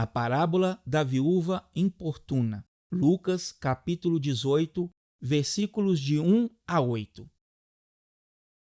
A parábola da viúva importuna. Lucas, capítulo 18, versículos de 1 a 8.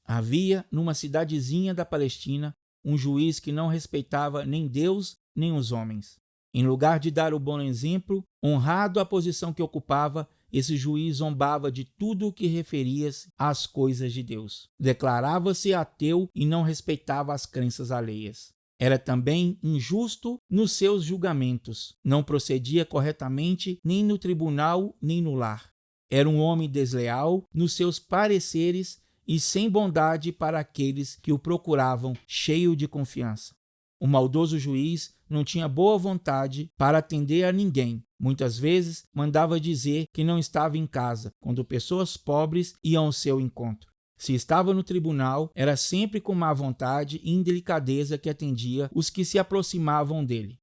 Havia, numa cidadezinha da Palestina, um juiz que não respeitava nem Deus nem os homens. Em lugar de dar o bom exemplo, honrado a posição que ocupava, esse juiz zombava de tudo o que referia-se às coisas de Deus. Declarava-se ateu e não respeitava as crenças alheias. Era também injusto nos seus julgamentos. Não procedia corretamente nem no tribunal nem no lar. Era um homem desleal nos seus pareceres e sem bondade para aqueles que o procuravam, cheio de confiança. O maldoso juiz não tinha boa vontade para atender a ninguém. Muitas vezes mandava dizer que não estava em casa, quando pessoas pobres iam ao seu encontro. Se estava no tribunal, era sempre com má vontade e indelicadeza que atendia os que se aproximavam dele.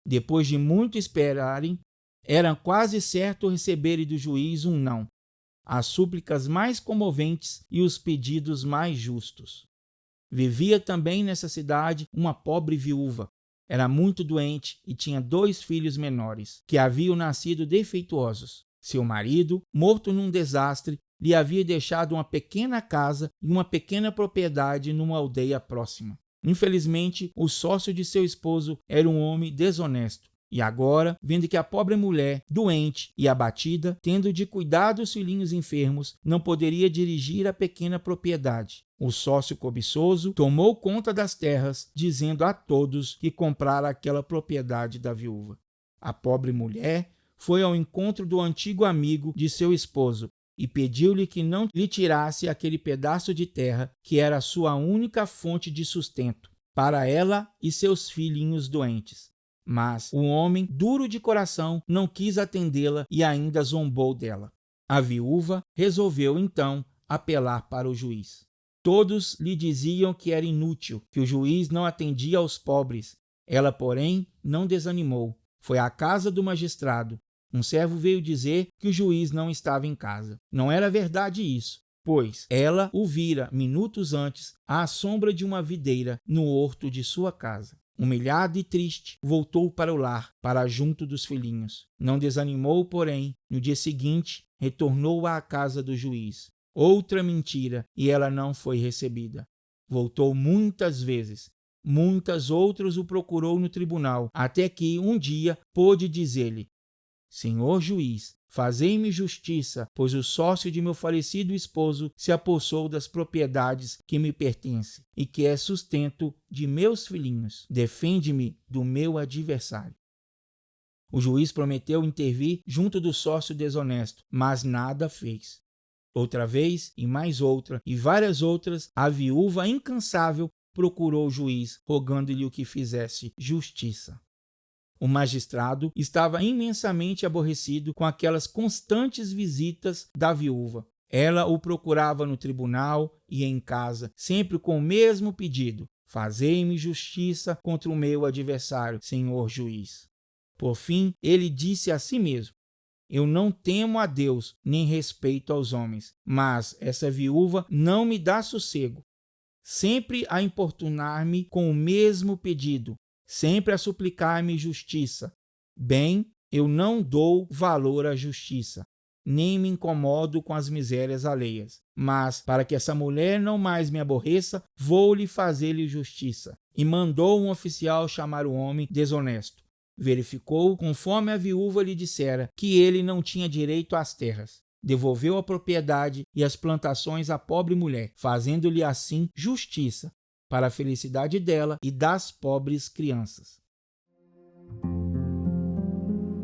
Depois de muito esperarem, era quase certo receberem do juiz um não, as súplicas mais comoventes e os pedidos mais justos. Vivia também nessa cidade uma pobre viúva. Era muito doente e tinha 2 filhos menores, que haviam nascido defeituosos. Seu marido, morto num desastre, lhe havia deixado uma pequena casa e uma pequena propriedade numa aldeia próxima. Infelizmente, o sócio de seu esposo era um homem desonesto. E agora, vendo que a pobre mulher, doente e abatida, tendo de cuidar dos filhinhos enfermos, não poderia dirigir a pequena propriedade, o sócio cobiçoso tomou conta das terras, dizendo a todos que comprara aquela propriedade da viúva. A pobre mulher foi ao encontro do antigo amigo de seu esposo e pediu-lhe que não lhe tirasse aquele pedaço de terra que era a sua única fonte de sustento para ela e seus filhinhos doentes. Mas o homem, duro de coração, não quis atendê-la e ainda zombou dela. A viúva resolveu então apelar para o juiz. Todos lhe diziam que era inútil, que o juiz não atendia aos pobres. Ela, porém, não desanimou. Foi à casa do magistrado. Um servo veio dizer que o juiz não estava em casa. Não era verdade isso, pois ela o vira minutos antes à sombra de uma videira no horto de sua casa. Humilhada e triste, voltou para o lar, para junto dos filhinhos. Não desanimou, porém, no dia seguinte, retornou à casa do juiz. Outra mentira, e ela não foi recebida. Voltou muitas vezes. Muitas outras o procurou no tribunal, até que um dia pôde dizer-lhe: Senhor juiz, fazei-me justiça, pois o sócio de meu falecido esposo se apossou das propriedades que me pertencem e que é sustento de meus filhinhos. Defende-me do meu adversário. O juiz prometeu intervir junto do sócio desonesto, mas nada fez. Outra vez, e mais outra, e várias outras, a viúva incansável procurou o juiz, rogando-lhe o que fizesse justiça. O magistrado estava imensamente aborrecido com aquelas constantes visitas da viúva. Ela o procurava no tribunal e em casa, sempre com o mesmo pedido: fazei-me justiça contra o meu adversário, senhor juiz. Por fim, ele disse a si mesmo: eu não temo a Deus, nem respeito aos homens, mas essa viúva não me dá sossego. Sempre a importunar-me com o mesmo pedido, sempre a suplicar-me justiça. Bem, eu não dou valor à justiça, nem me incomodo com as misérias alheias. Mas, para que essa mulher não mais me aborreça, vou-lhe fazer-lhe justiça. E mandou um oficial chamar o homem desonesto. Verificou, conforme a viúva lhe dissera, que ele não tinha direito às terras. Devolveu a propriedade e as plantações à pobre mulher, fazendo-lhe assim justiça, para a felicidade dela e das pobres crianças.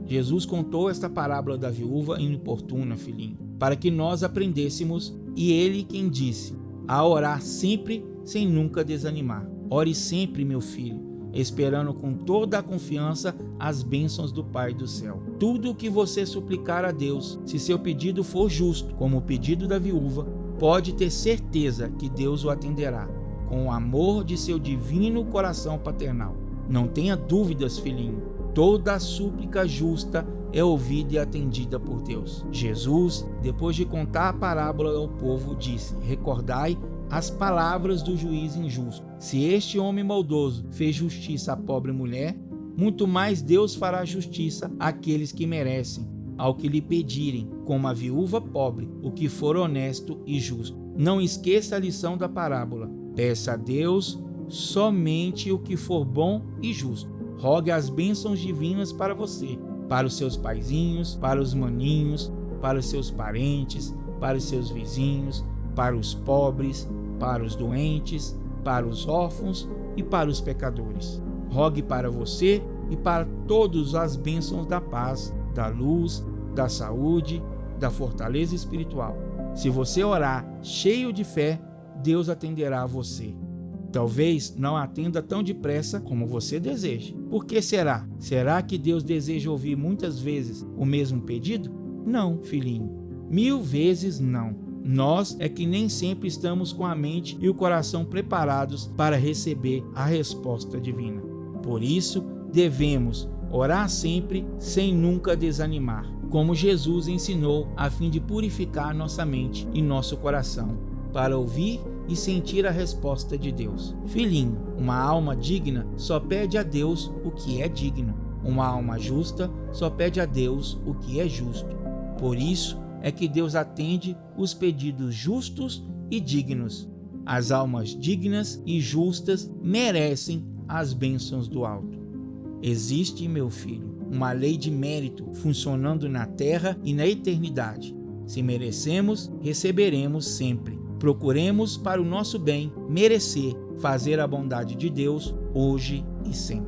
Jesus contou esta parábola da viúva importuna, filhinho, para que nós aprendêssemos, e ele quem disse, a orar sempre sem nunca desanimar. Ore sempre, meu filho, esperando com toda a confiança as bênçãos do Pai do céu. Tudo o que você suplicar a Deus, se seu pedido for justo, como o pedido da viúva, pode ter certeza que Deus o atenderá, com o amor de seu divino coração paternal. Não tenha dúvidas, filhinho, toda a súplica justa é ouvida e atendida por Deus. Jesus, depois de contar a parábola ao povo, disse: recordai as palavras do juiz injusto. Se este homem maldoso fez justiça à pobre mulher, muito mais Deus fará justiça àqueles que merecem, ao que lhe pedirem, como a viúva pobre, o que for honesto e justo. Não esqueça a lição da parábola. Peça a Deus somente o que for bom e justo. Rogue as bênçãos divinas para você, para os seus paizinhos, para os maninhos, para os seus parentes, para os seus vizinhos, para os pobres, para os doentes, para os órfãos e para os pecadores. Rogue para você e para todos as bênçãos da paz, da luz, da saúde, da fortaleza espiritual. Se você orar cheio de fé, Deus atenderá a você. Talvez não atenda tão depressa como você deseja. Por que será? Será que Deus deseja ouvir muitas vezes o mesmo pedido? Não, filhinho. 1000 vezes não. Nós é que nem sempre estamos com a mente e o coração preparados para receber a resposta divina. Por isso, devemos orar sempre sem nunca desanimar, como Jesus ensinou a fim de purificar nossa mente e nosso coração, para ouvir e sentir a resposta de Deus. Filhinho, uma alma digna só pede a Deus o que é digno. Uma alma justa só pede a Deus o que é justo. Por isso é que Deus atende os pedidos justos e dignos. As almas dignas e justas merecem as bênçãos do alto. Existe, meu filho, uma lei de mérito funcionando na terra e na eternidade. Se merecemos, receberemos sempre. Procuremos para o nosso bem merecer fazer a bondade de Deus hoje e sempre.